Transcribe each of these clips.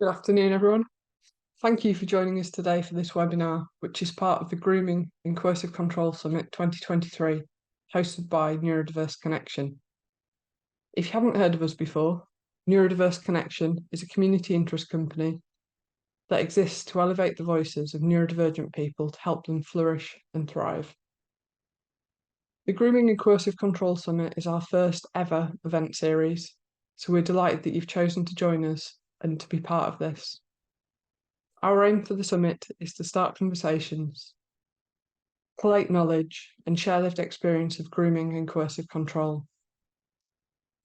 Good afternoon, everyone. Thank you for joining us today for this webinar, which is part of the Grooming and Coercive Control Summit 2023, hosted by Neurodiverse Connection. If you haven't heard of us before, Neurodiverse Connection is a community interest company that exists to elevate the voices of neurodivergent people to help them flourish and thrive. The Grooming and Coercive Control Summit is our first ever event series, so we're delighted that you've chosen to join us and to be part of this. Our aim for the summit is to start conversations, collate knowledge, and share lived experience of grooming and coercive control.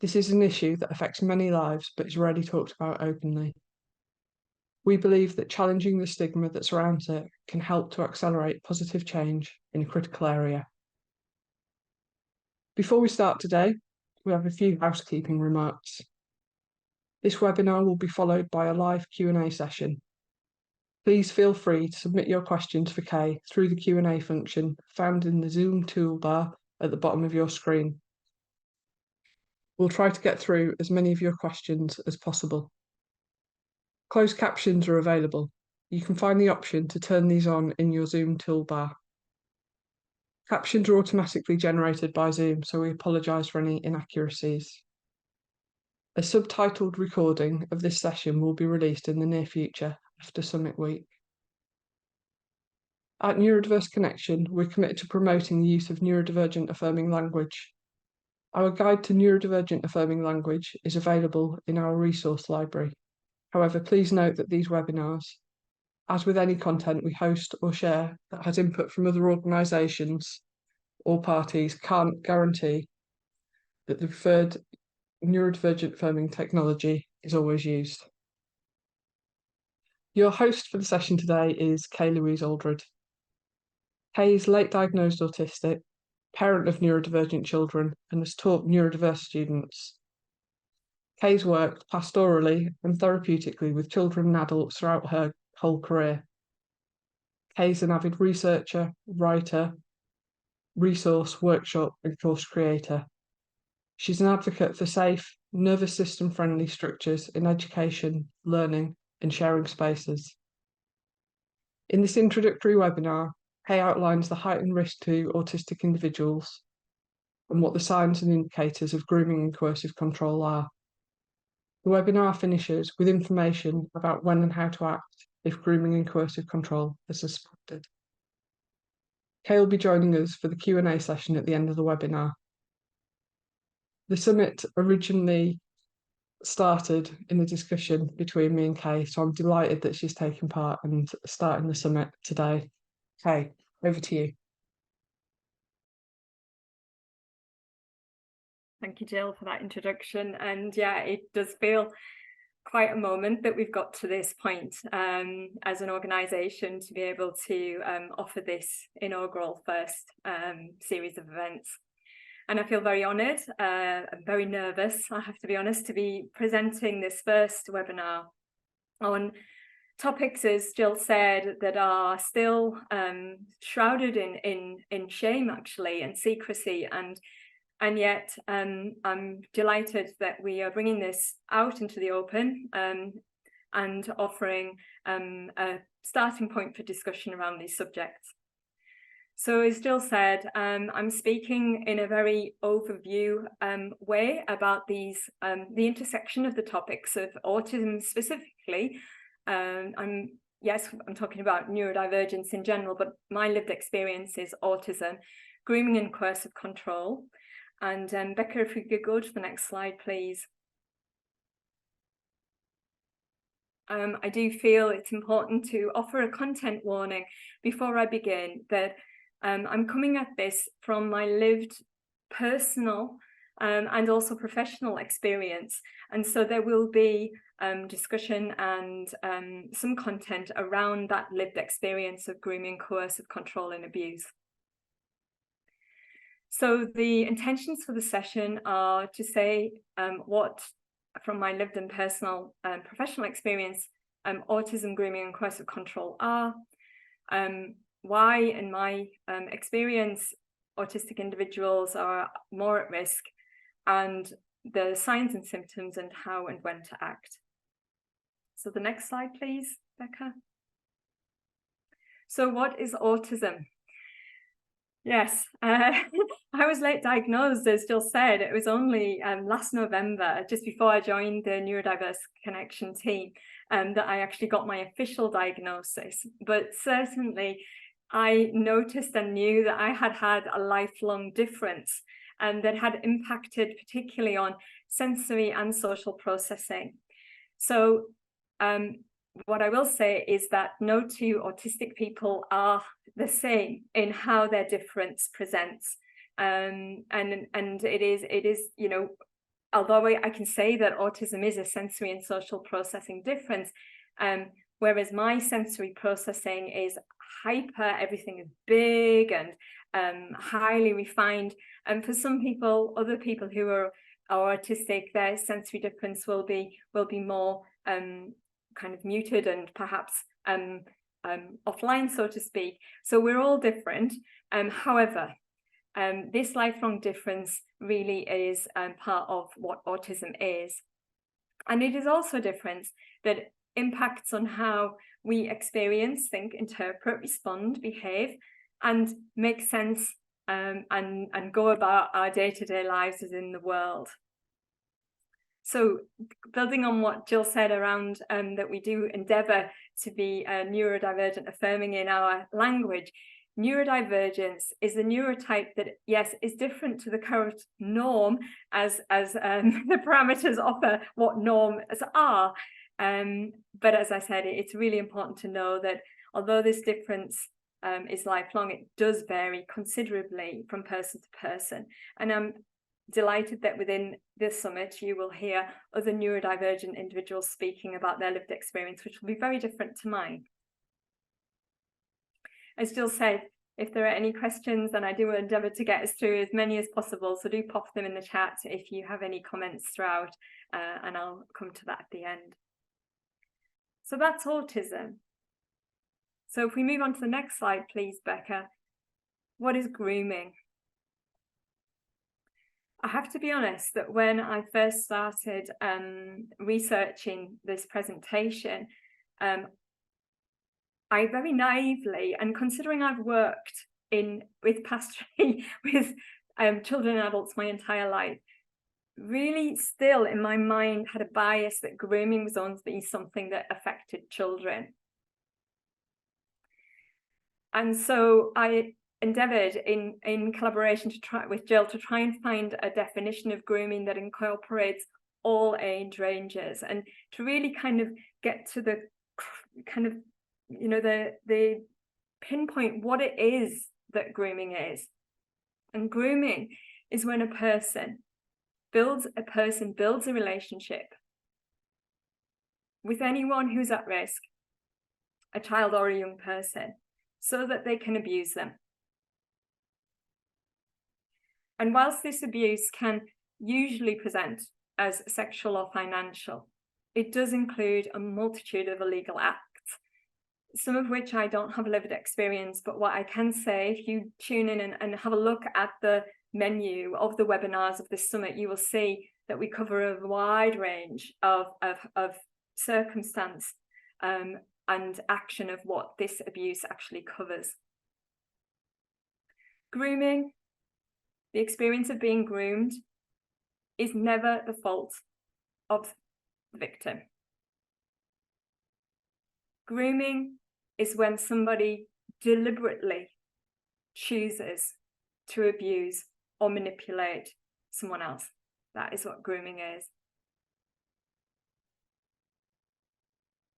This is an issue that affects many lives but is rarely talked about openly. We believe that challenging the stigma that surrounds it can help to accelerate positive change in a critical area. Before we start today, we have a few housekeeping remarks. This webinar will be followed by a live Q&A session. Please feel free to submit your questions for Kay through the Q&A function found in the Zoom toolbar at the bottom of your screen. We'll try to get through as many of your questions as possible. Closed captions are available. You can find the option to turn these on in your Zoom toolbar. Captions are automatically generated by Zoom, so we apologise for any inaccuracies. A subtitled recording of this session will be released in the near future after Summit Week. At Neurodiverse Connection, we're committed to promoting the use of neurodivergent affirming language. Our guide to neurodivergent affirming language is available in our resource library. However, please note that these webinars, as with any content we host or share that has input from other organisations or parties, can't guarantee that the preferred neurodivergent affirming technology is always used. Your host for the session today is Louise Aldred. Kay is late diagnosed autistic, parent of neurodivergent children, and has taught neurodiverse students. Kay's worked pastorally and therapeutically with children and adults throughout her whole career. Kay's an avid researcher, writer, resource, workshop, and course creator. She's an advocate for safe, nervous system friendly structures in education, learning, and sharing spaces. In this introductory webinar, Kay outlines the heightened risk to autistic individuals and what the signs and indicators of grooming and coercive control are. The webinar finishes with information about when and how to act if grooming and coercive control is suspected. Kay will be joining us for the Q&A session at the end of the webinar. The summit originally started in a discussion between me and Kay, so I'm delighted that she's taking part and starting the summit today. Kay, over to you. Thank you, Jill, for that introduction. And yeah, it does feel quite a moment that we've got to this point as an organisation to be able to offer this inaugural first series of events. And I feel very honoured, I'm very nervous, I have to be honest, to be presenting this first webinar on topics, as Jill said, that are still shrouded in shame, actually, and secrecy. And yet I'm delighted that we are bringing this out into the open and offering a starting point for discussion around these subjects. So as Jill said, I'm speaking in a very overview way about these, the intersection of the topics of autism specifically. I'm talking about neurodivergence in general, but my lived experience is autism, grooming and coercive control. And Becca, if we could go to the next slide, please. I do feel it's important to offer a content warning before I begin that I'm coming at this from my lived personal and also professional experience. And so there will be discussion and some content around that lived experience of grooming, coercive control and abuse. So the intentions for the session are to say what, from my lived and personal professional experience, autism, grooming and coercive control are, why in my experience autistic individuals are more at risk, and the signs and symptoms and how and when to act. So the next slide, please, Becca. So what is autism? Yes, I was late diagnosed, as Jill said. It was only last November, just before I joined the Neurodiverse Connection team, that I actually got my official diagnosis. But certainly I noticed and knew that I had had a lifelong difference and that had impacted particularly on sensory and social processing. So what I will say is that no two autistic people are the same in how their difference presents. And it is, you know, although I can say that autism is a sensory and social processing difference, whereas my sensory processing is hyper, everything is big and highly refined. And for some people, other people who are autistic, their sensory difference will be more kind of muted and perhaps offline, so to speak. So we're all different. However, this lifelong difference really is part of what autism is. And it is also a difference that impacts on how we experience, think, interpret, respond, behave, and make sense and go about our day-to-day lives as in the world. So building on what Jill said around that we do endeavour to be neurodivergent affirming in our language, neurodivergence is the neurotype that, yes, is different to the current norm as the parameters offer what norms are. But as I said, it's really important to know that although this difference is lifelong, it does vary considerably from person to person. And I'm delighted that within this summit you will hear other neurodivergent individuals speaking about their lived experience, which will be very different to mine. As Jill said, if there are any questions, then I do endeavour to get us through as many as possible, so do pop them in the chat if you have any comments throughout, and I'll come to that at the end. So that's autism. So if we move on to the next slide, please, Becca. What is grooming? I have to be honest that when I first started researching this presentation, I very naively, and considering I've worked with pastoring with children and adults my entire life, really still in my mind had a bias that grooming was only something that affected children. And so I endeavoured in collaboration with Jill to try and find a definition of grooming that incorporates all age ranges, and to really kind of get to the kind of, you know, the pinpoint what it is that grooming is. And grooming is when a person builds a relationship with anyone who's at risk, a child or a young person, so that they can abuse them. And whilst this abuse can usually present as sexual or financial, it does include a multitude of illegal acts, some of which I don't have lived experience, but what I can say, if you tune in and have a look at the menu of the webinars of this summit, you will see that we cover a wide range of circumstance and action of what this abuse actually covers. Grooming, the experience of being groomed, is never the fault of the victim. Grooming is when somebody deliberately chooses to abuse or manipulate someone else. That is what grooming is.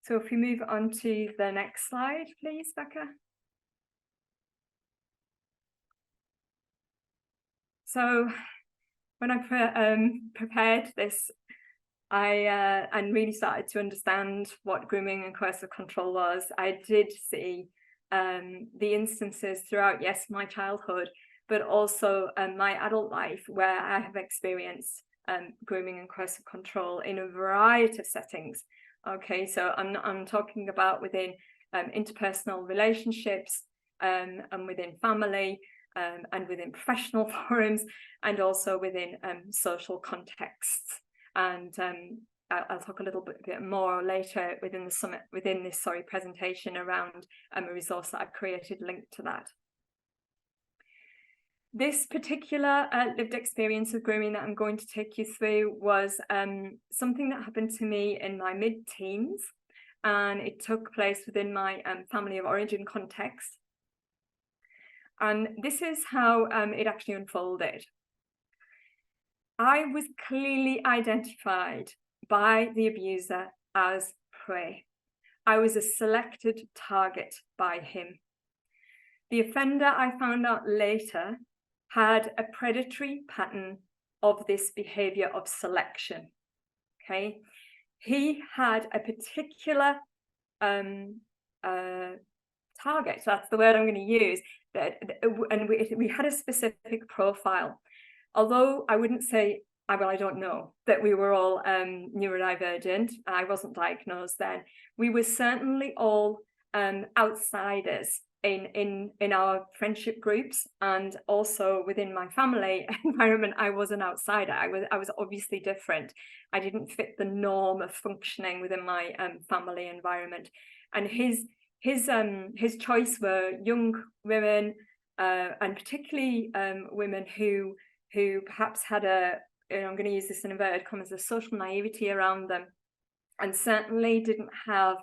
So if we move on to the next slide, please, Becca. So when I prepared this, and really started to understand what grooming and coercive control was, I did see the instances throughout, yes, my childhood, but also my adult life where I have experienced grooming and coercive control in a variety of settings. Okay, so I'm talking about within interpersonal relationships and within family, and within professional forums, and also within social contexts. And I'll talk a little bit more later within this presentation around a resource that I've created linked to that. This particular lived experience of grooming that I'm going to take you through was something that happened to me in my mid-teens, and it took place within my family of origin context. And this is how it actually unfolded. I was clearly identified by the abuser as prey. I was a selected target by him. The offender, I found out later, had a predatory pattern of this behavior of selection. Okay, he had a particular target, that's the word I'm going to use, and we had a specific profile. Although I wouldn't say, well, I don't know that we were all neurodivergent. I wasn't diagnosed then. We were certainly all outsiders in our friendship groups, and also within my family environment. I was an outsider. I was obviously different. I didn't fit the norm of functioning within my family environment. And his choice were young women, and particularly women who perhaps had I'm going to use this in inverted commas, a social naivety around them, and certainly didn't have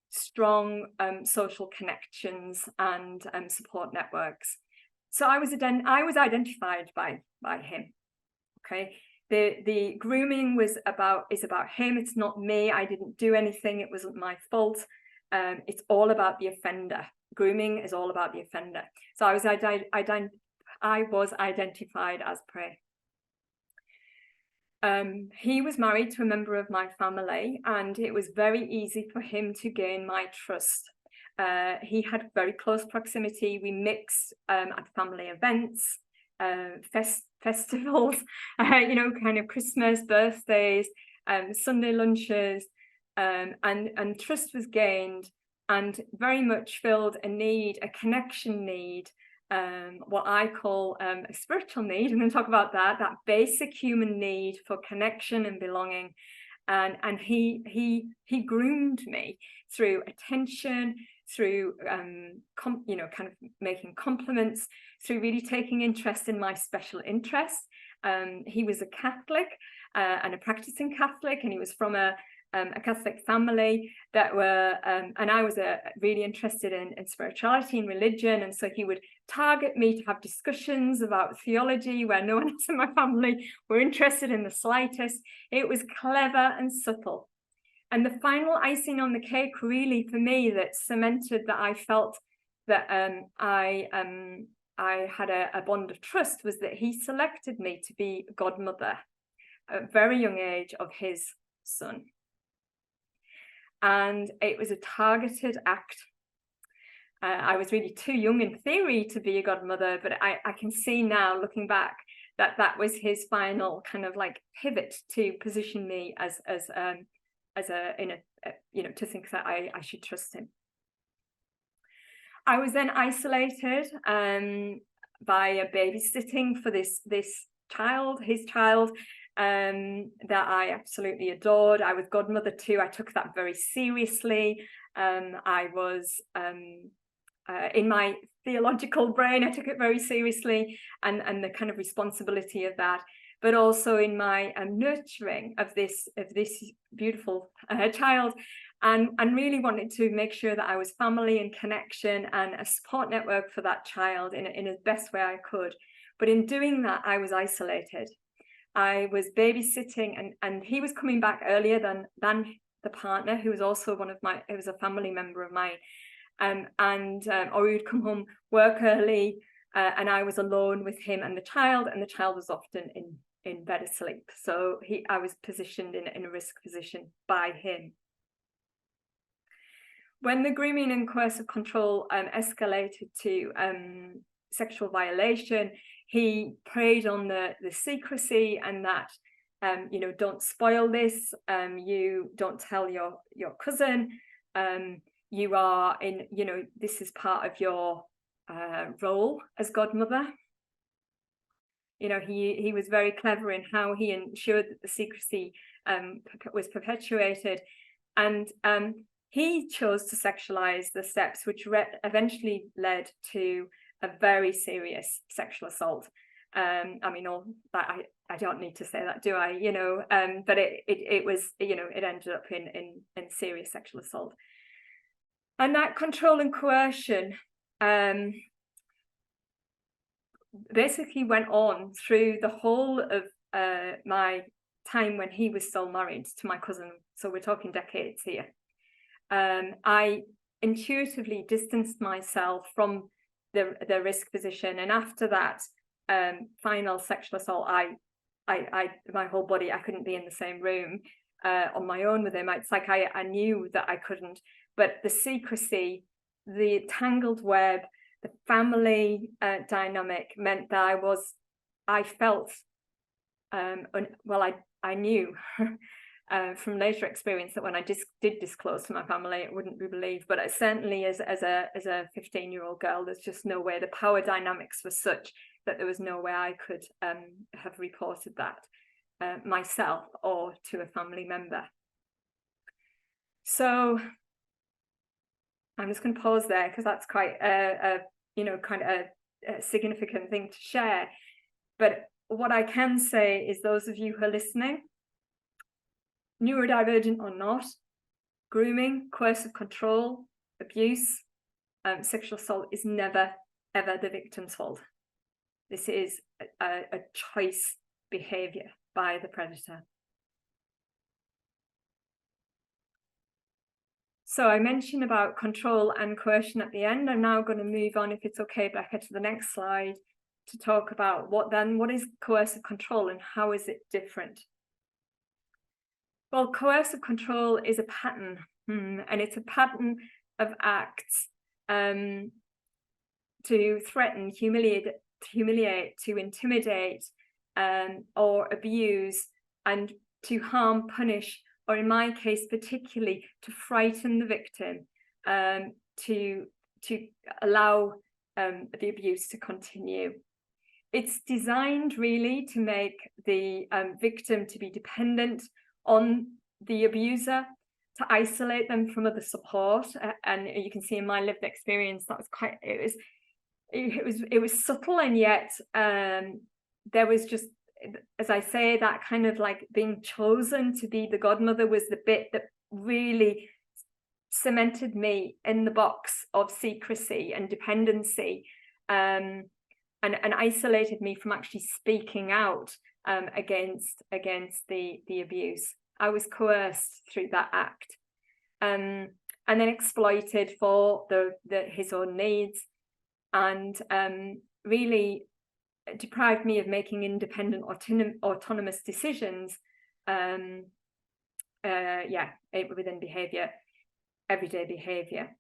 strong social connections and support networks. So I was identified by him. Okay, the grooming is about him. It's not me. I didn't do anything. It wasn't my fault. It's all about the offender. Grooming is all about the offender. So I was identified as prey. He was married to a member of my family, and it was very easy for him to gain my trust. He had very close proximity. We mixed at family events, festivals, kind of Christmas, birthdays, Sunday lunches, and trust was gained, and very much filled a need, a connection need, what I call a spiritual need. I'm going to talk about that basic human need for connection and belonging. And he groomed me through attention, through kind of making compliments, through really taking interest in my special interests. He was a Catholic and a practicing Catholic, and he was from a Catholic family that were, and I was really interested in spirituality and religion, and so he would target me to have discussions about theology where no one else in my family were interested in the slightest. It was clever and subtle. And the final icing on the cake, really, for me, that cemented that I felt that I had a bond of trust, was that he selected me to be godmother at a very young age of his son. And it was a targeted act. I was really too young in theory to be a godmother, but I can see now, looking back, that was his final kind of like pivot to position me to think that I should trust him. I was then isolated by babysitting for this child, his child, that I absolutely adored. I was godmother too. I took that very seriously. I was in my theological brain, I took it very seriously, and the kind of responsibility of that, but also in my nurturing of this beautiful child, and really wanted to make sure that I was family and connection and a support network for that child in the best way I could. But in doing that, I was isolated. I was babysitting, and he was coming back earlier than the partner, who was also it was a family member of mine. Or he would come home, work early, and I was alone with him and the child was often in bed asleep. So I was positioned in a risk position by him. When the grooming and coercive control escalated to sexual violation, he preyed on the secrecy, and that don't spoil this, you don't tell your cousin, you are in, this is part of your role as godmother. He was very clever in how he ensured that the secrecy was perpetuated, and he chose to sexualize the steps, which eventually led to a very serious sexual assault. I mean, all that I don't need to say that, do I? You know, but it was, you know, it ended up in serious sexual assault. And that control and coercion basically went on through the whole of my time when he was still married to my cousin. So we're talking decades here. I intuitively distanced myself from the risk position, and after that final sexual assault, my whole body, I couldn't be in the same room on my own with him. It's like I knew that I couldn't, but the secrecy, the tangled web, the family dynamic meant that I felt, well, I knew from later experience that when I did disclose to my family, it wouldn't be believed. But certainly as a 15-year-old girl, there's just no way. The power dynamics were such that there was no way I could have reported that myself or to a family member. So I'm just going to pause there, because that's quite a significant thing to share. But what I can say is, those of you who are listening, neurodivergent or not, grooming, coercive control, abuse, sexual assault is never, ever the victim's fault. This is a choice behavior by the predator. So I mentioned about control and coercion at the end. I'm now going to move on, if it's okay, Becca, to the next slide to talk about what is coercive control and how is it different? Well, coercive control is a pattern, and it's a pattern of acts to threaten, humiliate, to intimidate, or abuse, and to harm, punish, or in my case particularly, to frighten the victim, to allow the abuse to continue. It's designed really to make the victim to be dependent on the abuser, to isolate them from other support. And you can see in my lived experience, that was quite, it was subtle, and yet there was just, as I say, that kind of like being chosen to be the godmother was the bit that really cemented me in the box of secrecy and dependency, and isolated me from actually speaking out against the abuse. I was coerced through that act, and then exploited for his own needs, and really deprived me of making independent, autonomous decisions. Within behavior, everyday behavior.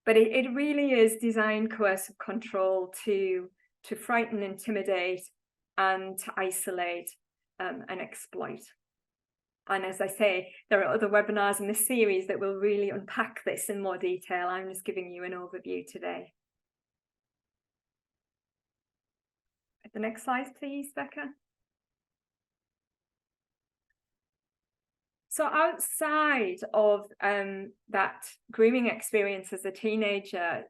But it really is designed, coercive control, to frighten, intimidate, and to isolate and exploit. And as I say, there are other webinars in this series that will really unpack this in more detail. I'm just giving you an overview today. The next slide, please, Becca. So outside of that grooming experience as a teenager,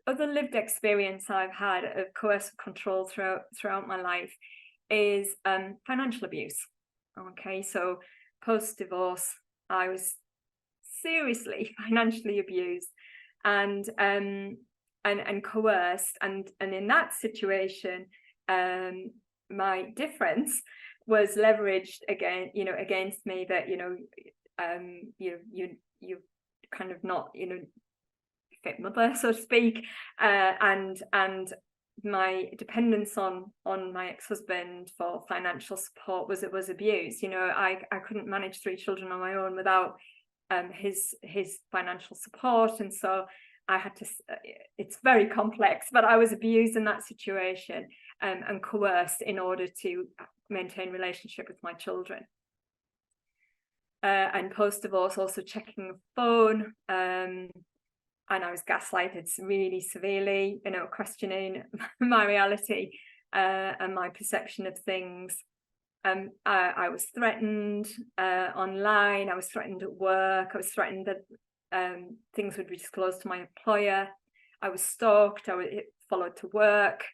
other lived experience I've had of coercive control throughout my life is financial abuse. Okay, so post-divorce, I was seriously financially abused and coerced, and in that situation, my difference was leveraged against me, that you kind of not fit mother, so to speak, and my dependence on my ex-husband for financial support was abused. I couldn't manage 3 children on my own without his financial support, and so I had to, it's very complex, but I was abused in that situation, and coerced in order to maintain relationship with my children. And post-divorce, also checking the phone, and I was gaslighted really severely, questioning my reality and my perception of things. I was threatened online, I was threatened at work, I was threatened that things would be disclosed to my employer, I was stalked, I was followed to work,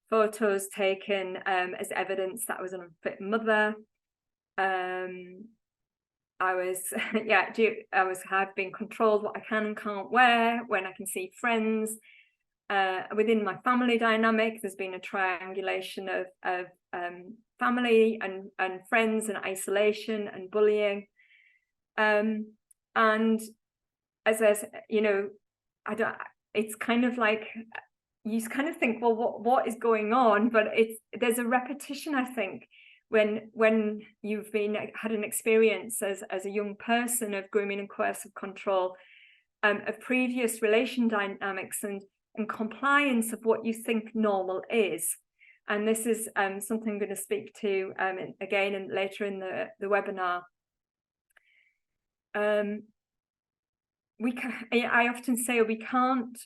photos taken as evidence that I was an unfit mother. Have been controlled what I can and can't wear, when I can see friends. Within my family dynamic, there's been a triangulation of family and friends and isolation and bullying. And as you know, it's kind of like, you kind of think, well, what is going on? But there's a repetition, I think, when you've had an experience as a young person of grooming and coercive control, of previous relation dynamics and compliance of what you think normal is. And this is something I'm going to speak to again and later in the webinar. I often say we can't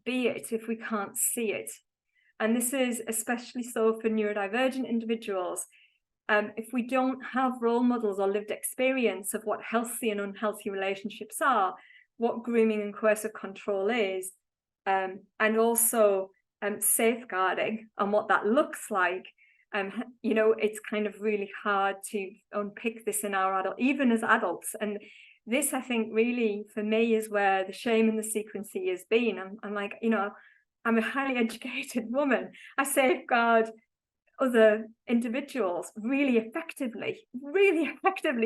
be it if we can't see it. And this is especially so for neurodivergent individuals. If we don't have role models or lived experience of what healthy and unhealthy relationships are, what grooming and coercive control is, and also safeguarding and what that looks like, it's kind of really hard to unpick this in our even as adults. And this, I think, really for me is where the shame and the secrecy has been. I'm like, I'm a highly educated woman. I safeguard other individuals really effectively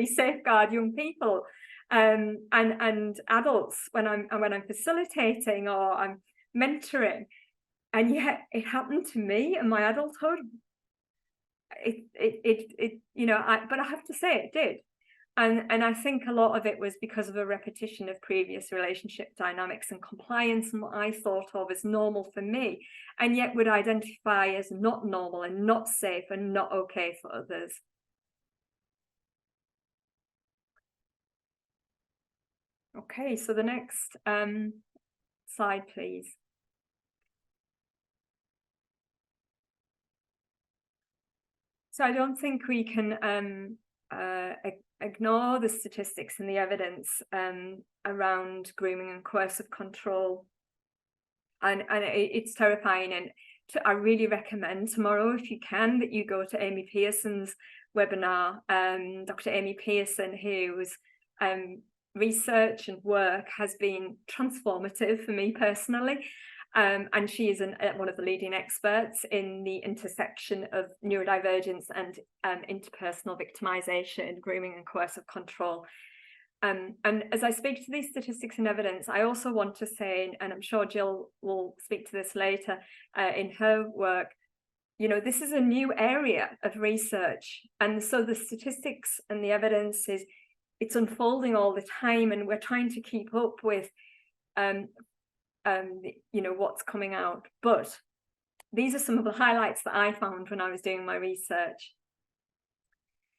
safeguard young people and adults when I'm facilitating or I'm mentoring, and yet it happened to me in my adulthood. But I have to say it did. And I think a lot of it was because of a repetition of previous relationship dynamics and compliance and what I thought of as normal for me, and yet would identify as not normal and not safe and not okay for others. Okay, so the next slide, please. So I don't think we can ignore the statistics and the evidence around grooming and coercive control, and it's terrifying. And I really recommend tomorrow, if you can, that you go to Amy Pearson's webinar. Dr. Amy Pearson, whose research and work has been transformative for me personally. And she is one of the leading experts in the intersection of neurodivergence and interpersonal victimization, grooming and coercive control. And as I speak to these statistics and evidence, I also want to say, and I'm sure Jill will speak to this later in her work, this is a new area of research. And so the statistics and the evidence it's unfolding all the time, and we're trying to keep up with what's coming out. But these are some of the highlights that I found when I was doing my research.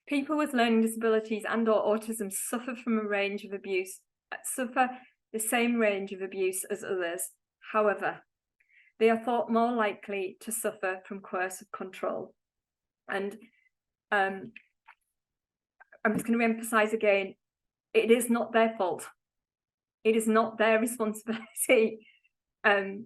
People with learning disabilities and/or autism suffer from a range of abuse, suffer the same range of abuse as others. However, they are thought more likely to suffer from coercive control. And I'm just going to emphasize again, it is not their fault. It is not their responsibility to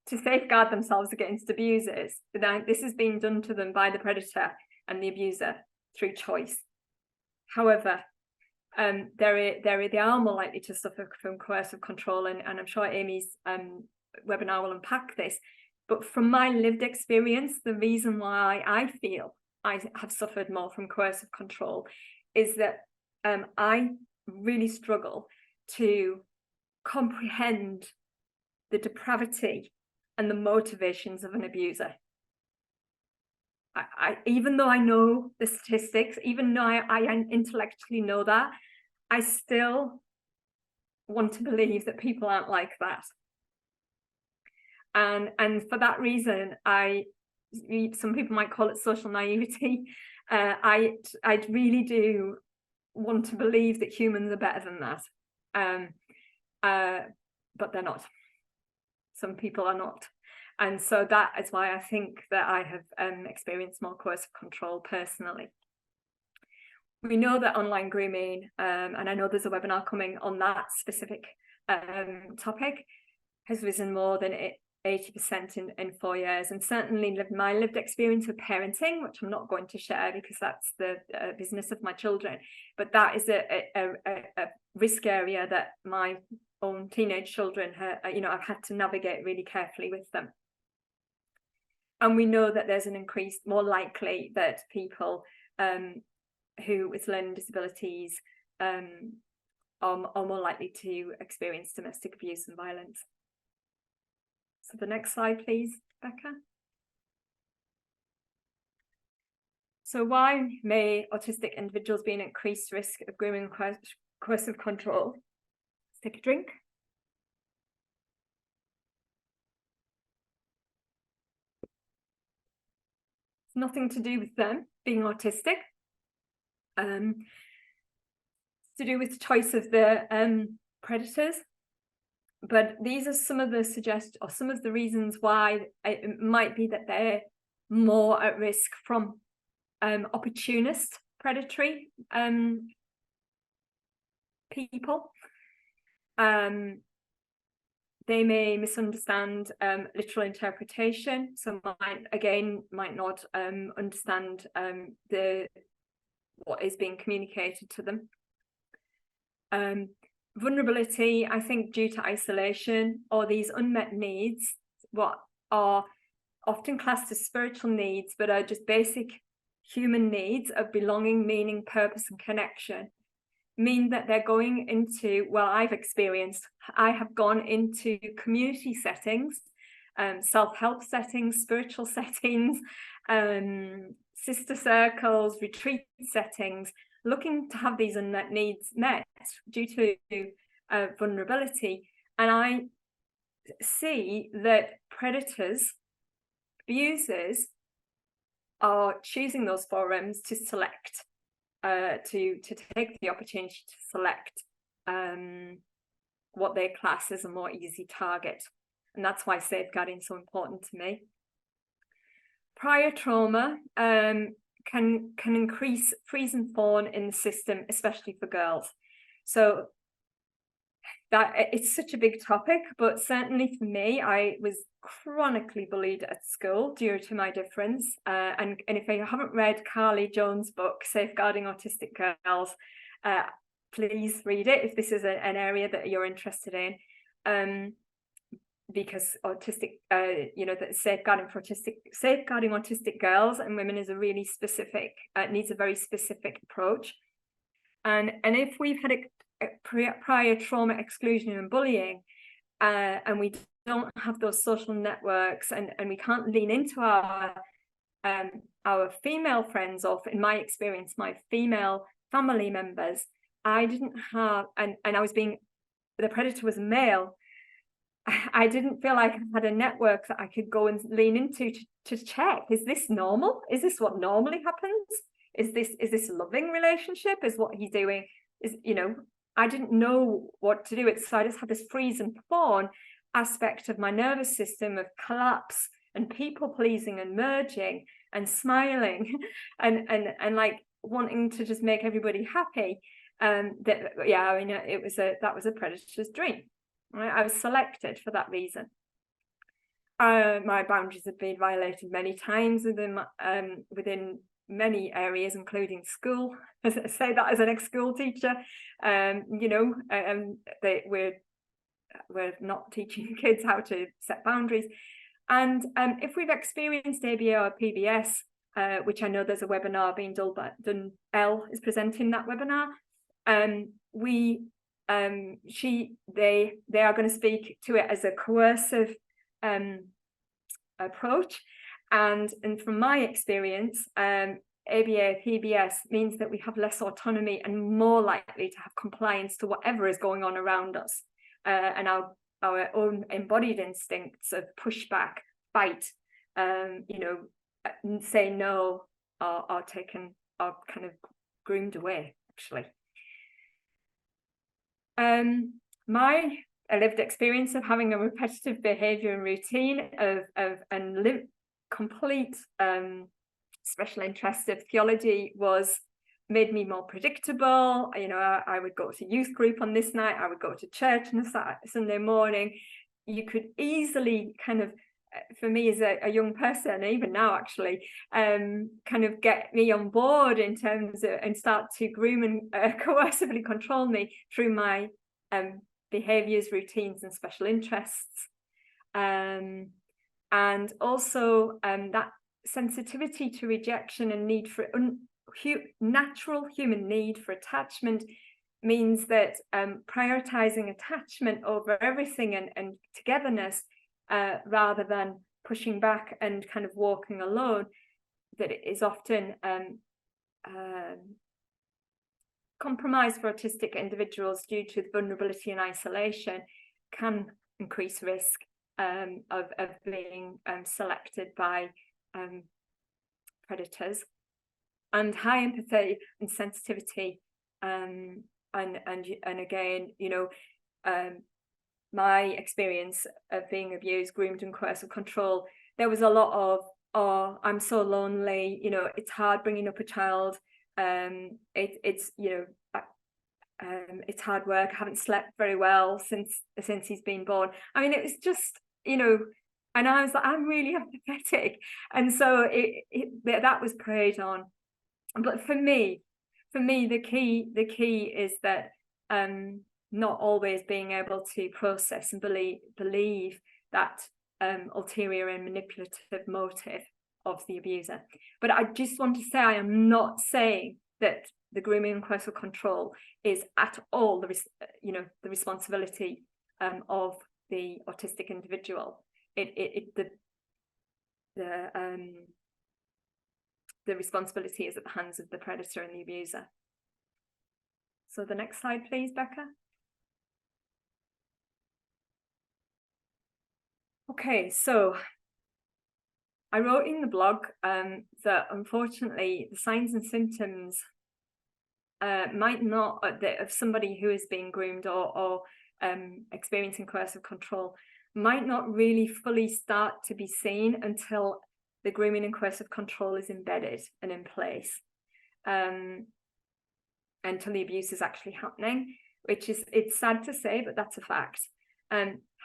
safeguard themselves against abusers. This is being done to them by the predator and the abuser through choice. However, they are more likely to suffer from coercive control, and I'm sure Amy's webinar will unpack this. But from my lived experience, the reason why I feel I have suffered more from coercive control is that I really struggle to comprehend the depravity and the motivations of an abuser. Even though I know the statistics, even though I intellectually know that, I still want to believe that people aren't like that. And for that reason, some people might call it social naivety. I really do want to believe that humans are better than that. But they're not. Some people are not. And so that is why I think that I have experienced more coercive control personally. We know that online grooming, and I know there's a webinar coming on that specific topic, has risen more than 80% in 4 years. And certainly my lived experience of parenting, which I'm not going to share because that's the business of my children, but that is a risk area that my own teenage children, I've had to navigate really carefully with them. And we know that there's an increase, more likely that people who with learning disabilities are more likely to experience domestic abuse and violence. So the next slide, please, Becca. So why may autistic individuals be at increased risk of grooming and coercive control? Let's take a drink. It's nothing to do with them being autistic. It's to do with the choice of the predators. But these are some of the reasons why it might be that they're more at risk from opportunist predatory people. They may misunderstand literal interpretation, so might not understand what is being communicated to them. Vulnerability, I think, due to isolation or these unmet needs, what are often classed as spiritual needs, but are just basic human needs of belonging, meaning, purpose, and connection, mean that they're going into, well, I have gone into community settings, self-help settings, spiritual settings, sister circles, retreat settings, looking to have these unmet needs met due to vulnerability. And I see that predators, abusers, are choosing those forums to select, to take the opportunity to select what they class as a more easy target. And that's why safeguarding is so important to me. Prior trauma can increase freeze and fawn in the system, especially for girls. So that it's such a big topic, but certainly for me, I was chronically bullied at school due to my difference. And if you haven't read Carly Jones' book, Safeguarding Autistic Girls, please read it if this is an area that you're interested in. Because autistic, that safeguarding autistic girls and women is a really specific, needs a very specific approach. And if we've had a prior trauma, exclusion and bullying, and we don't have those social networks, and we can't lean into our female friends, or in my experience, my female family members, I didn't have, and the predator was male, I didn't feel like I had a network that I could go and lean into to check, is this normal? Is this what normally happens? Is this a loving relationship? Is what he's doing? I didn't know what to do. So I just had this freeze and fawn aspect of my nervous system of collapse and people pleasing and merging and smiling and like wanting to just make everybody happy. That was a predator's dream. Right? I was selected for that reason. My boundaries have been violated many times within many areas, including school. I say that as an ex-school teacher. We're not teaching kids how to set boundaries. And if we've experienced ABA or PBS, which I know there's a webinar being done, Elle is presenting that webinar. They are going to speak to it as a coercive approach, and from my experience, ABA PBS means that we have less autonomy and more likely to have compliance to whatever is going on around us, and our own embodied instincts of pushback, fight, say no, are kind of groomed away, actually. My a lived experience of having a repetitive behavior and routine and complete special interest of theology made me more predictable. You know, I would go to youth group on this night, I would go to church on a Sunday morning. You could easily kind of, for me as a young person, even now actually, kind of get me on board in terms of, and start to groom and coercively control me through my behaviors, routines and special interests. And also that sensitivity to rejection and need for natural human need for attachment means that prioritizing attachment over everything and togetherness, rather than pushing back and kind of walking alone, that it is often compromise for autistic individuals due to vulnerability and isolation, can increase risk of being selected by predators. And high empathy and sensitivity, and again, you know, my experience of being abused, groomed and coercive control, there was a lot of, oh, I'm so lonely, you know, it's hard bringing up a child, it's you know, it's hard work, I haven't slept very well since he's been born. I mean, it was just, you know, and I was like, I'm really empathetic, and so that was preyed on. But for me, the key is that not always being able to process and believe that ulterior and manipulative motive of the abuser. But I just want to say, I am not saying that the grooming and coercive control is at all the responsibility of the autistic individual. The responsibility is at the hands of the predator and the abuser. So the next slide, please, Becca. Okay, so I wrote in the blog that unfortunately the signs and symptoms might not, of somebody who is being groomed or experiencing coercive control, might not really fully start to be seen until the grooming and coercive control is embedded and in place, until the abuse is actually happening, it's sad to say, but that's a fact.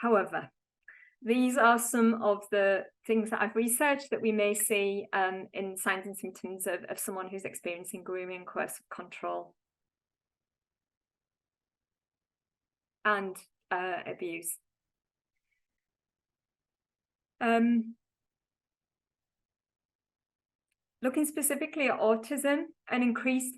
However, these are some of the things that I've researched that we may see in signs and symptoms of someone who's experiencing grooming and coercive control and abuse. Looking specifically at autism, an increased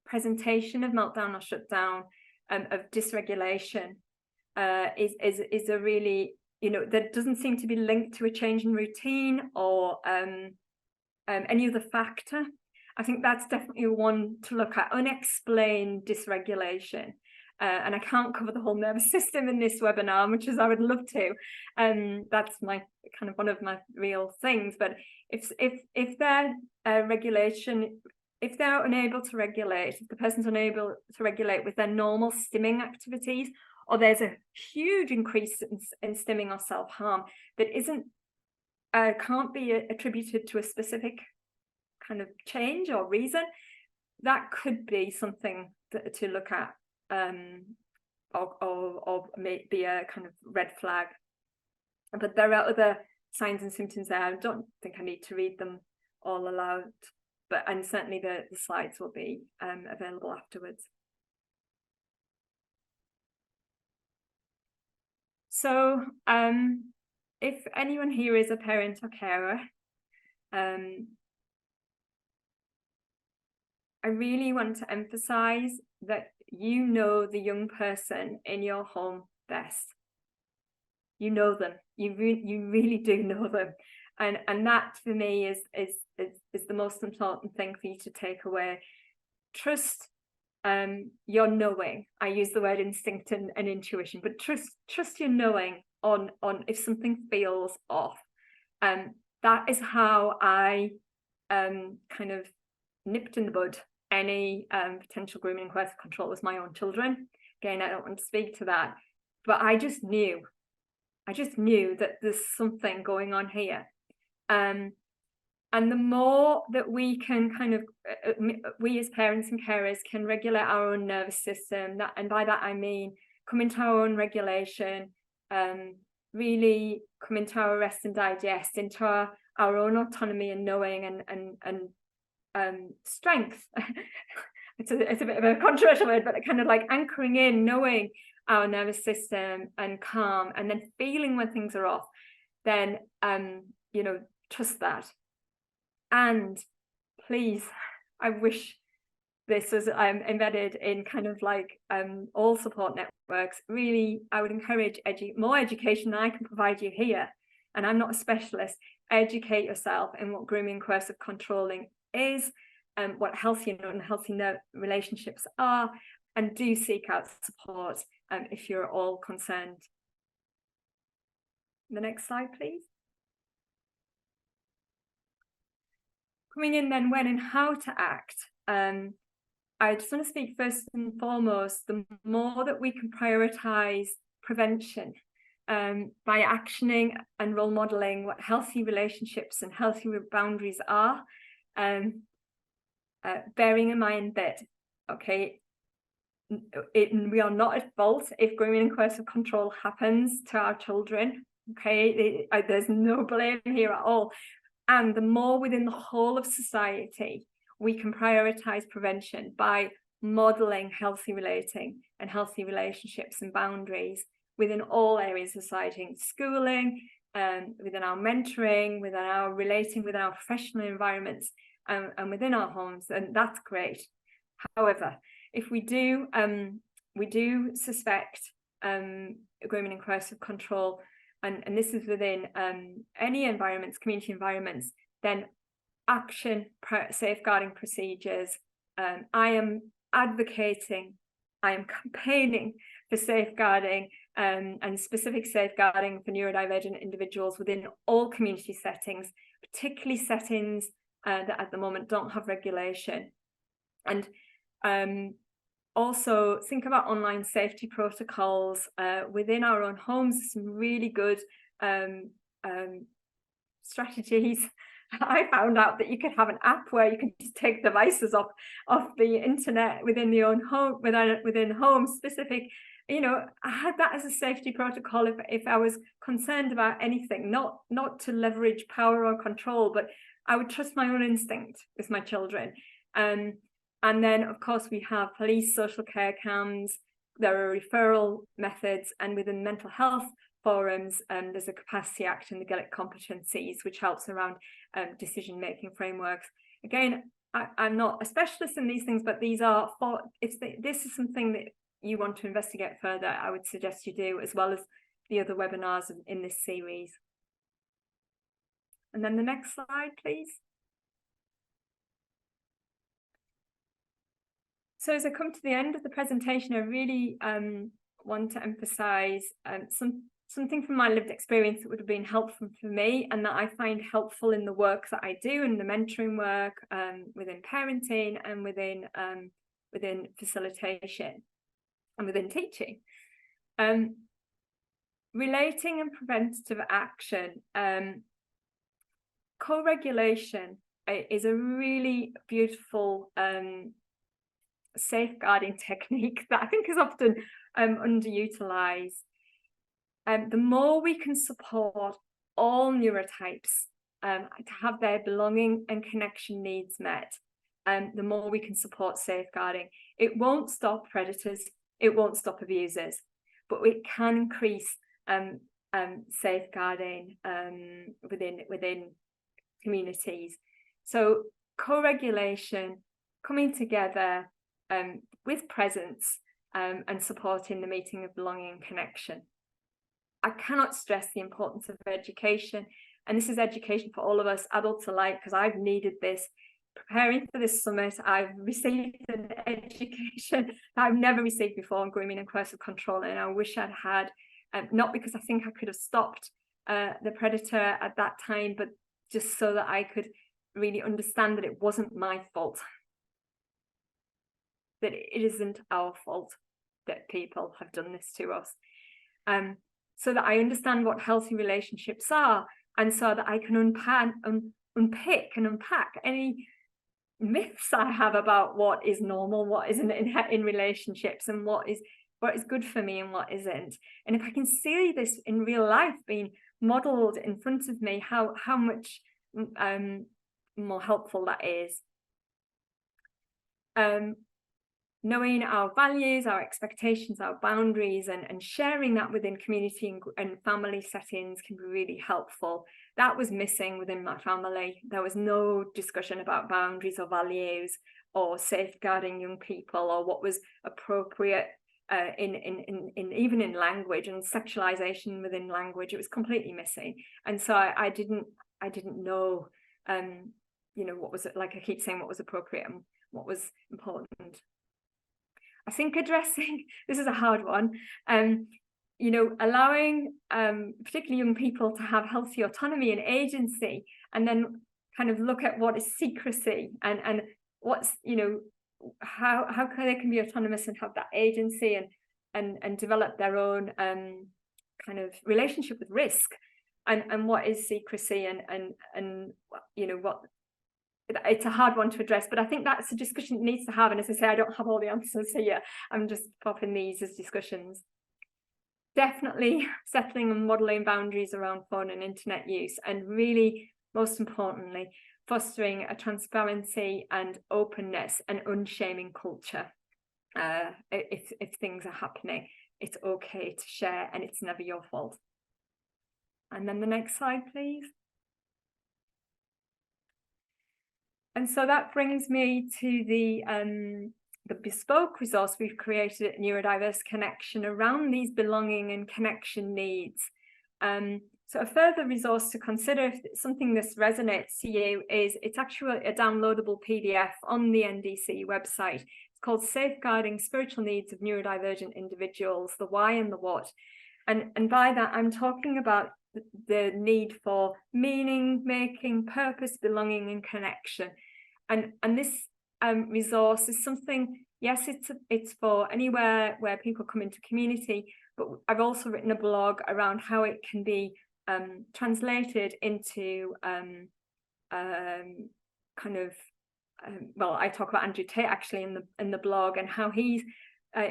presentation of meltdown or shutdown, of dysregulation, is a really, you know, that doesn't seem to be linked to a change in routine or any other factor. I think that's definitely one to look at, unexplained dysregulation. And I can't cover the whole nervous system in this webinar, much as I would love to. That's my kind of one of my real things. But if their regulation, if they're unable to regulate, if the person's unable to regulate with their normal stimming activities, or there's a huge increase in stimming or self-harm that can't be attributed to a specific kind of change or reason, that could be something to look at. Or may be a kind of red flag. But there are other signs and symptoms there. I don't think I need to read them all aloud, and certainly the slides will be available afterwards. So if anyone here is a parent or carer, I really want to emphasize that you know the young person in your home best. You know them. You really do know them, and that for me is the most important thing for you to take away. Trust your knowing. I use the word instinct and intuition, but trust your knowing on if something feels off. That is how I kind of nipped in the bud any potential grooming and coercive control as my own children. Again, I don't want to speak to that, but I just knew that there's something going on here. And the more that we can kind of, we as parents and carers can regulate our own nervous system, and by that I mean come into our own regulation, really come into our rest and digest, into our own autonomy and knowing and strength. It's a bit of a controversial word, but kind of like anchoring in, knowing our nervous system and calm, and then feeling when things are off, then you know, trust that. And please, I wish this was embedded in kind of like all support networks. Really, I would encourage more education than I can provide you here. And I'm not a specialist. Educate yourself in what grooming and coercive controlling is, what healthy and unhealthy relationships are, and do seek out support if you're at all concerned. The next slide, please. Coming in then, when and how to act. I just want to speak first and foremost, the more that we can prioritise prevention by actioning and role modelling what healthy relationships and healthy boundaries are, bearing in mind that, okay, we are not at fault if grooming and coercive control happens to our children. Okay, there's no blame here at all. And the more within the whole of society we can prioritise prevention by modelling healthy relating and healthy relationships and boundaries within all areas of society, schooling, within our mentoring, within our relating with our professional environments, and within our homes, and that's great. However, if we do suspect grooming and coercive control, and this is within any environments, community environments, then action, safeguarding procedures. I am advocating, I am campaigning for safeguarding and specific safeguarding for neurodivergent individuals within all community settings, particularly settings that at the moment don't have regulation. And also think about online safety protocols within our own homes. Some really good strategies. I found out that you could have an app where you can just take devices off the internet within the own home, within home specific. You know, I had that as a safety protocol if I was concerned about anything, not to leverage power or control, but I would trust my own instinct with my children. And then, of course, we have police social care cams. There are referral methods, and within mental health forums, there's a Capacity Act and the Gaelic competencies, which helps around decision-making frameworks. Again, I'm not a specialist in these things, but these are this is something that you want to investigate further, I would suggest you do, as well as the other webinars in this series. And then the next slide, please. So as I come to the end of the presentation, I really want to emphasise something from my lived experience that would have been helpful for me, and that I find helpful in the work that I do, in the mentoring work, within parenting, and within facilitation, and within teaching. Relating and preventative action. Co-regulation is a really beautiful safeguarding technique that I think is often underutilized. The more we can support all neurotypes to have their belonging and connection needs met, the more we can support safeguarding. It won't stop predators, it won't stop abusers, but it can increase safeguarding within communities. So co-regulation, coming together with presence and supporting the meeting of belonging and connection. I cannot stress the importance of education, and this is education for all of us, adults alike, because I've needed this. Preparing for this summit, I've received an education that I've never received before on grooming and coercive control, and I wish I'd had, not because I think I could have stopped the predator at that time, but just so that I could really understand that it wasn't my fault. that it isn't our fault that people have done this to us. So that I understand what healthy relationships are, and so that I can unpick and unpack any myths I have about what is normal, what isn't in relationships, and what is good for me and what isn't. And if I can see this in real life being modeled in front of me, how much more helpful that is. Knowing our values, our expectations, our boundaries, and sharing that within community and family settings can be really helpful. That was missing within my family. There was no discussion about boundaries or values or safeguarding young people or what was appropriate even in language and sexualization within language. It was completely missing. And so I didn't know, what was it, like I keep saying, what was appropriate and what was important. I think addressing, this is a hard one, allowing particularly young people to have healthy autonomy and agency, and then kind of look at what is secrecy and what's, how they can be autonomous and have that agency and develop their own kind of relationship with risk, and what is secrecy and what. It's a hard one to address, but I think that's a discussion that needs to have. And as I say, I don't have all the answers here. I'm just popping these as discussions. Definitely settling and modeling boundaries around phone and internet use, and really, most importantly, fostering a transparency and openness and unshaming culture. If things are happening, it's okay to share, and it's never your fault. And then the next slide, please. And so that brings me to the bespoke resource we've created at Neurodiverse Connection around these belonging and connection needs. So a further resource to consider if something this resonates to you is, it's actually a downloadable PDF on the NDC website. It's called Safeguarding Spiritual Needs of Neurodivergent Individuals, the Why and the What. And by that, I'm talking about the need for meaning making, purpose, belonging, and connection. And this resource is something, yes, it's for anywhere where people come into community, but I've also written a blog around how it can be translated into well, I talk about Andrew Tate actually in the blog, and how he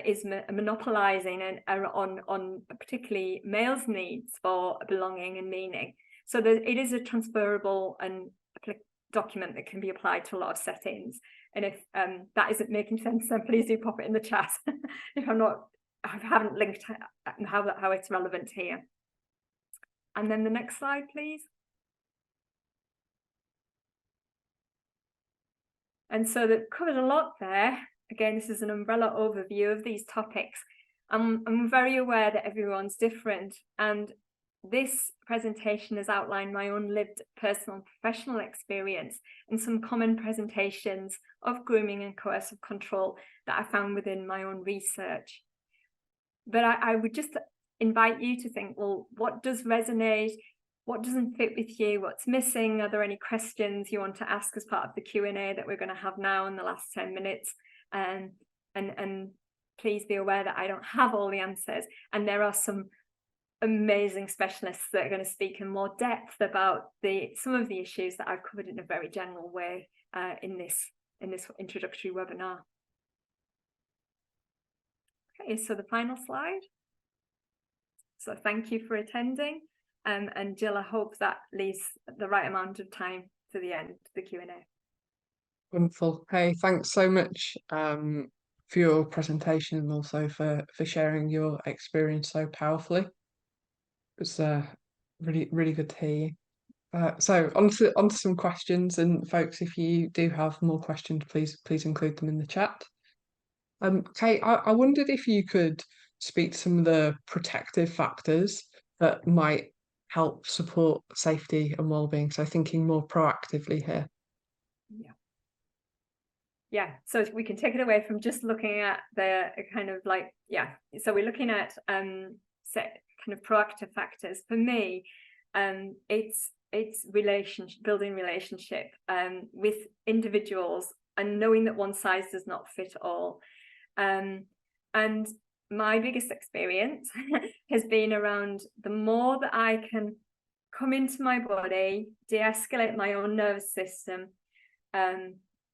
is monopolizing on particularly males' needs for belonging and meaning. So it is a transferable and document that can be applied to a lot of settings. And if that isn't making sense, then please do pop it in the chat if I haven't linked how it's relevant here. And then the next slide, please. And so that covered a lot there. Again, this is an umbrella overview of these topics. I'm very aware that everyone's different, and this presentation has outlined my own lived personal and professional experience and some common presentations of grooming and coercive control that I found within my own research. But I would just invite you to think, well, what does resonate? What doesn't fit with you? What's missing? Are there any questions you want to ask as part of the Q&A that we're going to have now in the last 10 minutes? And please be aware that I don't have all the answers, and there are some amazing specialists that are going to speak in more depth about some of the issues that I've covered in a very general way in this introductory webinar. Okay, so the final slide. So thank you for attending, and Jill, I hope that leaves the right amount of time to the end, the Q&A. Wonderful. Hey, thanks so much for your presentation, and also for sharing your experience so powerfully. It's really, really good to hear you. So onto some questions, and folks, if you do have more questions, please include them in the chat. Kate, I wondered if you could speak to some of the protective factors that might help support safety and well-being. So thinking more proactively here. Yeah, so we can take it away from just looking at the kind of like, so we're looking at kind of proactive factors. For me, it's building relationship with individuals and knowing that one size does not fit all. And my biggest experience has been around the more that I can come into my body, de-escalate my own nervous system,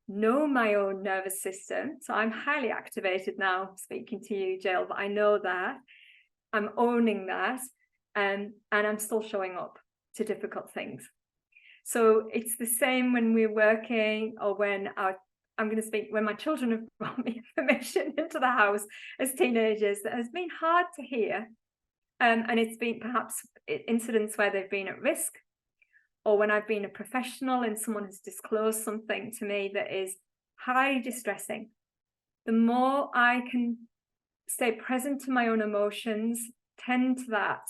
know my own nervous system. So I'm highly activated now speaking to you, Jill, but I know that. I'm owning that, and I'm still showing up to difficult things. So it's the same when we're working, or when when my children have brought me information into the house as teenagers that has been hard to hear. And it's been perhaps incidents where they've been at risk, or when I've been a professional and someone has disclosed something to me that is highly distressing. The more I can stay present to my own emotions, tend to that,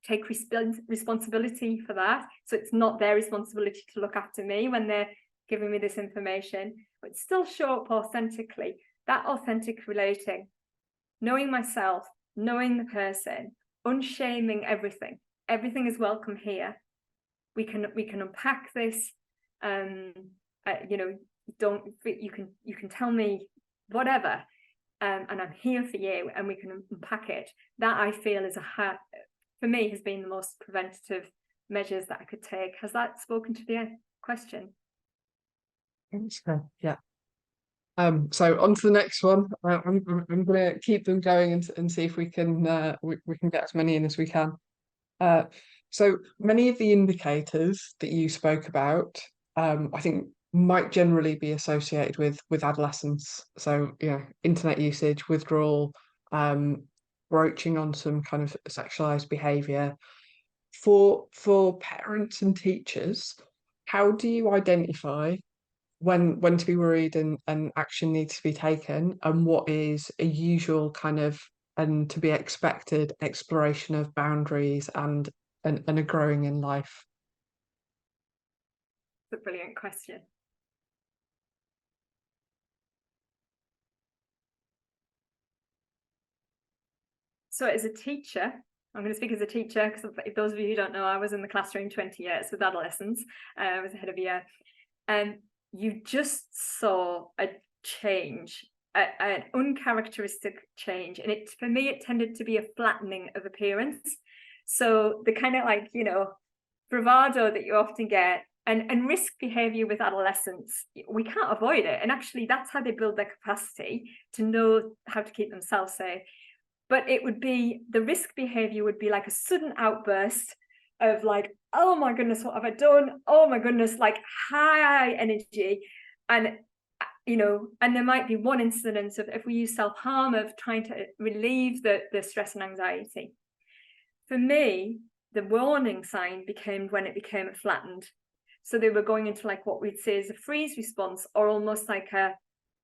take responsibility for that. So it's not their responsibility to look after me when they're giving me this information, but still show up authentically. That authentic relating, knowing myself, knowing the person, unshaming everything. Everything is welcome here. We can unpack this. You can tell me whatever, and I'm here for you, and we can unpack it. That I feel is for me has been the most preventative measures that I could take. Has that spoken to the question? So, yeah. So on to the next one. I'm going to keep them going and see if we can get as many in as we can. So many of the indicators that you spoke about, I think might generally be associated with adolescence. So, internet usage, withdrawal, broaching on some kind of sexualized behavior. For parents and teachers, how do you identify when to be worried and action needs to be taken, and what is a usual kind of and to be expected exploration of boundaries and a growing in life? It's a brilliant question. So as a teacher, I'm going to speak as a teacher, because if those of you who don't know, I was in the classroom 20 years with adolescents. I was head of year, and you just saw a change, an uncharacteristic change, and for me it tended to be a flattening of appearance. So the kind of bravado that you often get, and risk behavior with adolescents, we can't avoid it, and actually that's how they build their capacity to know how to keep themselves safe. But it would be, the risk behavior would be like a sudden outburst of like, oh my goodness, what have I done? Oh my goodness, like high energy. And, and there might be one incident of, if we use self-harm, of trying to relieve the stress and anxiety. For me, the warning sign became when it became flattened. So they were going into like what we'd say is a freeze response, or almost like an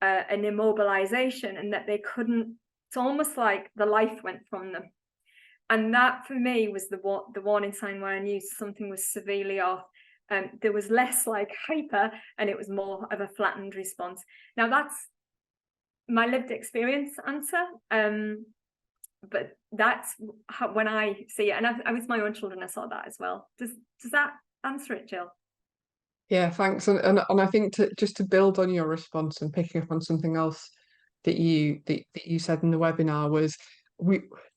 immobilization, and that they couldn't. It's almost like the life went from them. And that for me was the warning sign where I knew something was severely off. There was less like hyper, and it was more of a flattened response. Now that's my lived experience answer. But that's how, when I see it, and I with my own children, I saw that as well. Does that answer it, Jill? Yeah, thanks. And I think just to build on your response and picking up on something else that you said in the webinar, was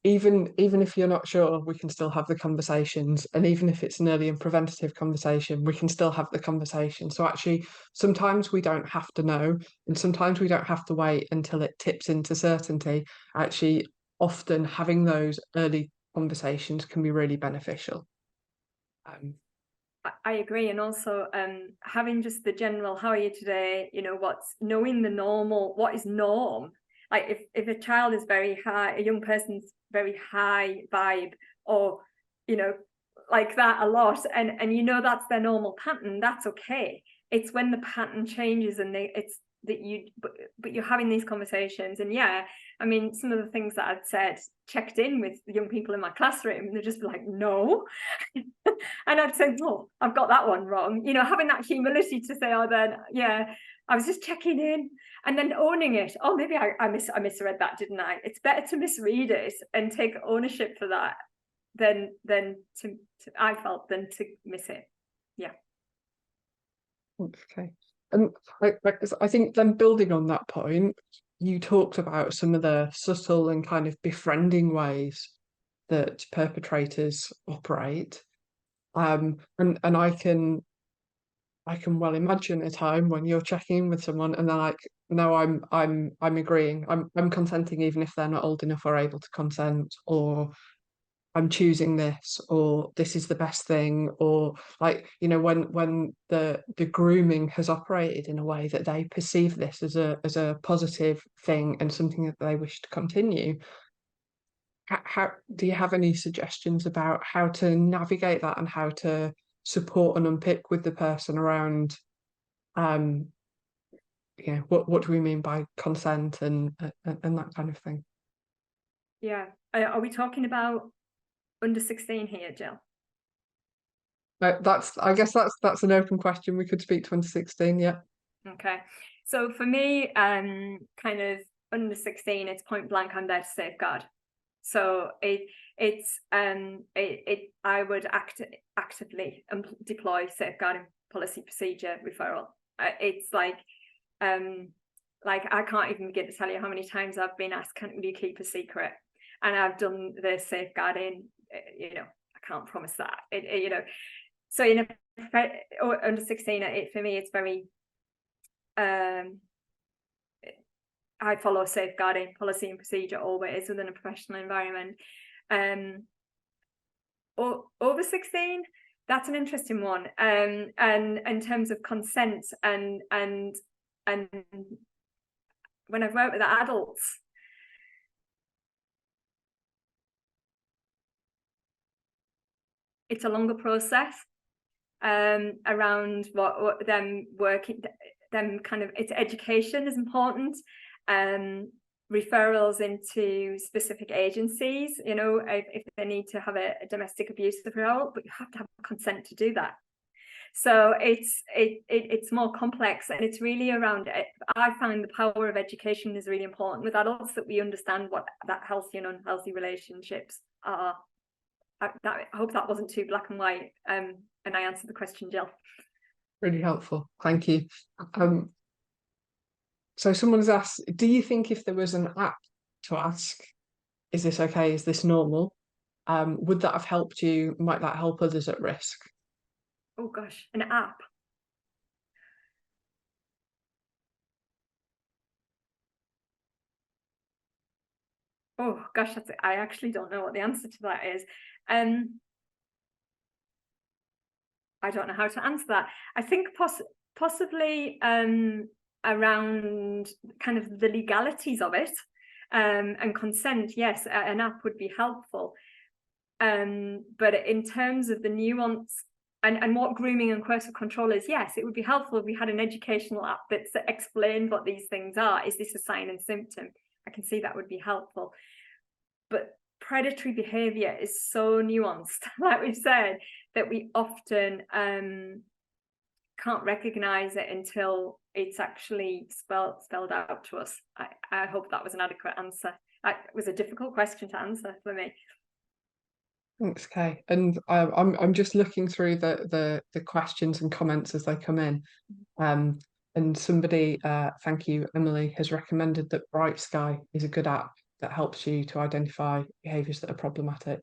even if you're not sure, we can still have the conversations, and even if it's an early and preventative conversation, we can still have the conversation. So actually sometimes we don't have to know, and sometimes we don't have to wait until it tips into certainty. Actually, often having those early conversations can be really beneficial. I agree, and also having just the general, how are you today, what's knowing the normal, what is norm. Like if a child is very high, a young person's very high vibe, or like that a lot, and that's their normal pattern, that's okay. It's when the pattern changes and it's that but you're having these conversations. And yeah, I mean, some of the things that I'd said, checked in with young people in my classroom, they'd just be like, no. And I'd say, oh, I've got that one wrong. Having that humility to say, oh, then, yeah, I was just checking in, and then owning it. Oh, maybe I misread that, didn't I? It's better to misread it and take ownership for that than I felt than to miss it. Yeah. Okay. And I think then building on that point, you talked about some of the subtle and kind of befriending ways that perpetrators operate. And I can well imagine a time when you're checking in with someone and they're like, no, I'm agreeing. I'm consenting even if they're not old enough or able to consent, or I'm choosing this, or this is the best thing, or like, you know, when the grooming has operated in a way that they perceive this as a positive thing and something that they wish to continue. How do you have any suggestions about how to navigate that and how to support and unpick with the person around um you know, what do we mean by consent and that kind of thing? Yeah. Are we talking about under 16 here, Jill? That's, I guess that's an open question. We could speak 2016, yeah. Okay. So for me, kind of under 16, it's point blank, I'm there to safeguard. So I would actively deploy safeguarding policy procedure referral. It's like I can't even begin to tell you how many times I've been asked, can you keep a secret? And I've done the safeguarding, you know, I can't promise that, you know. So in or under 16, for me, it's very, I follow safeguarding policy and procedure always within a professional environment. Or over 16, that's an interesting one. And in terms of consent and when I've worked with adults, it's a longer process around what them working, them kind of, it's education is important. Referrals into specific agencies, you know, if they need to have a domestic abuse referral, but you have to have consent to do that. So it's more complex, and it's really around it. I find the power of education is really important with adults, that we understand what that healthy and unhealthy relationships are. I hope that wasn't too black and white, and I answered the question, Jill. Really helpful, thank you. So someone's asked, do you think if there was an app to ask, is this okay, is this normal, would that have helped you? Might that help others at risk? Oh gosh, an app. Oh gosh, I actually don't know what the answer to that is. I don't know how to answer that. I think possibly around kind of the legalities of it, and consent. Yes, an app would be helpful. But in terms of the nuance and what grooming and coercive control is, yes, it would be helpful if we had an educational app that explained what these things are. Is this a sign and symptom? I can see that would be helpful. But predatory behavior is so nuanced, like we've said, that we often can't recognize it until it's actually spelled out to us. I hope that was an adequate answer. It was a difficult question to answer for me. Thanks, Kay. And I'm just looking through the questions and comments as they come in. And somebody, thank you, Emily, has recommended that Bright Sky is a good app that helps you to identify behaviours that are problematic.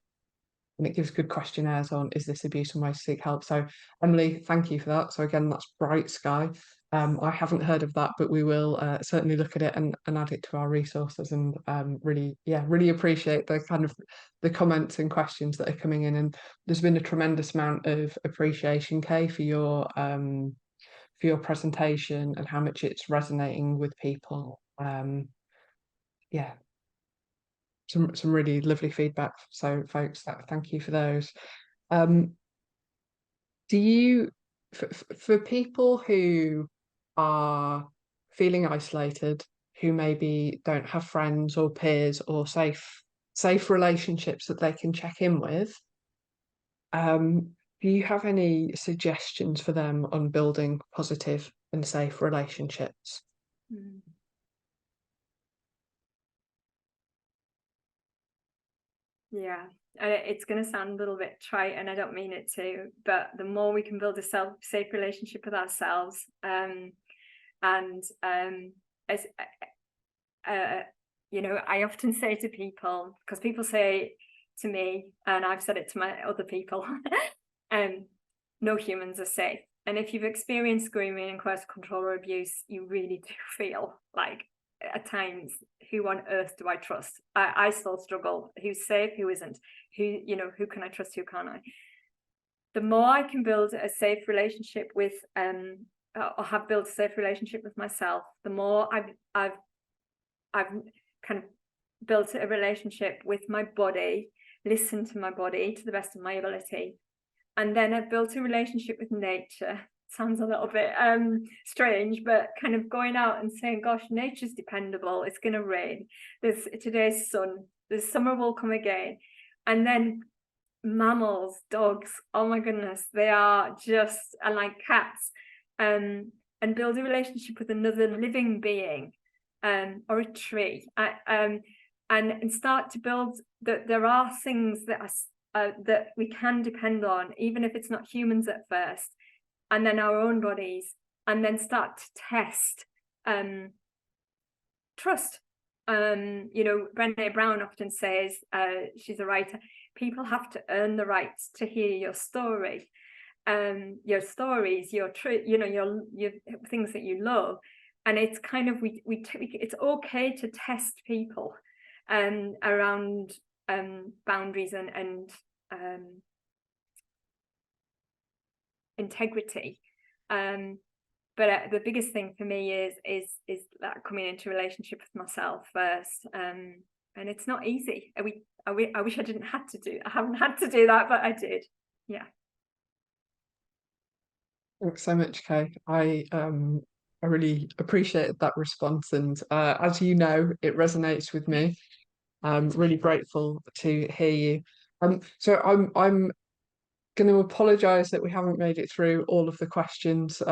And it gives good questionnaires on, is this abuse and ways to seek help? So Emily, thank you for that. So again, that's Bright Sky. I haven't heard of that, but we will certainly look at it and add it to our resources, and really appreciate the kind of the comments and questions that are coming in. And there's been a tremendous amount of appreciation, Kay, for your presentation and how much it's resonating with people. Yeah, some really lovely feedback. So folks, thank you for those. Do you, for people who are feeling isolated, who maybe don't have friends or peers or safe relationships that they can check in with, do you have any suggestions for them on building positive and safe relationships? Yeah, it's going to sound a little bit trite, and I don't mean it to, but the more we can build a safe relationship with ourselves, And as you know, I often say to people, because people say to me, and I've said it to my other people, no humans are safe. And if you've experienced grooming and coercive control or abuse, you really do feel like at times, who on earth do I trust? I still struggle. Who's safe? Who isn't? Who can I trust? Who can't I? The more I can build a safe relationship with, or have built a safe relationship with myself, the more I've kind of built a relationship with my body, listened to my body to the best of my ability. And then I've built a relationship with nature. Sounds a little bit strange, but kind of going out and saying, gosh, nature's dependable. It's going to rain. There's today's sun. The summer will come again. And then mammals, dogs, oh my goodness, they are just, and like cats, and build a relationship with another living being, or a tree, and start to build that there are things that are that we can depend on, even if it's not humans at first, and then our own bodies, and then start to test trust. Brené Brown often says, she's a writer, people have to earn the right to hear your story, your stories, your things that you love. And it's kind of it's okay to test people around boundaries and integrity. But the biggest thing for me is that coming into relationship with myself first, and it's not easy. I wish I didn't have to do. I haven't had to do that, but I did. Yeah. Thanks so much, Kay. I really appreciated that response, and as you know, it resonates with me. I'm really grateful to hear you. So I'm going to apologise that we haven't made it through all of the questions.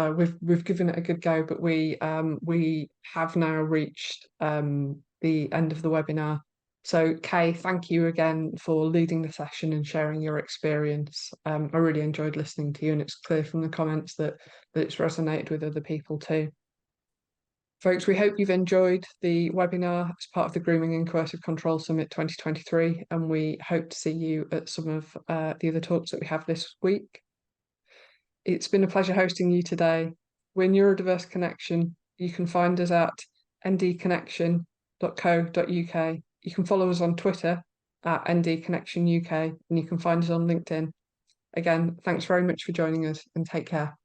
We've given it a good go, but we have now reached the end of the webinar. So Kay, thank you again for leading the session and sharing your experience. I really enjoyed listening to you, and it's clear from the comments that it's resonated with other people too. Folks, we hope you've enjoyed the webinar as part of the Grooming and Coercive Control Summit 2023, and we hope to see you at some of the other talks that we have this week. It's been a pleasure hosting you today. We're Neurodiverse Connection. You can find us at ndconnection.co.uk. You can follow us on Twitter at ndconnectionuk, and you can find us on LinkedIn. Again, thanks very much for joining us, and take care.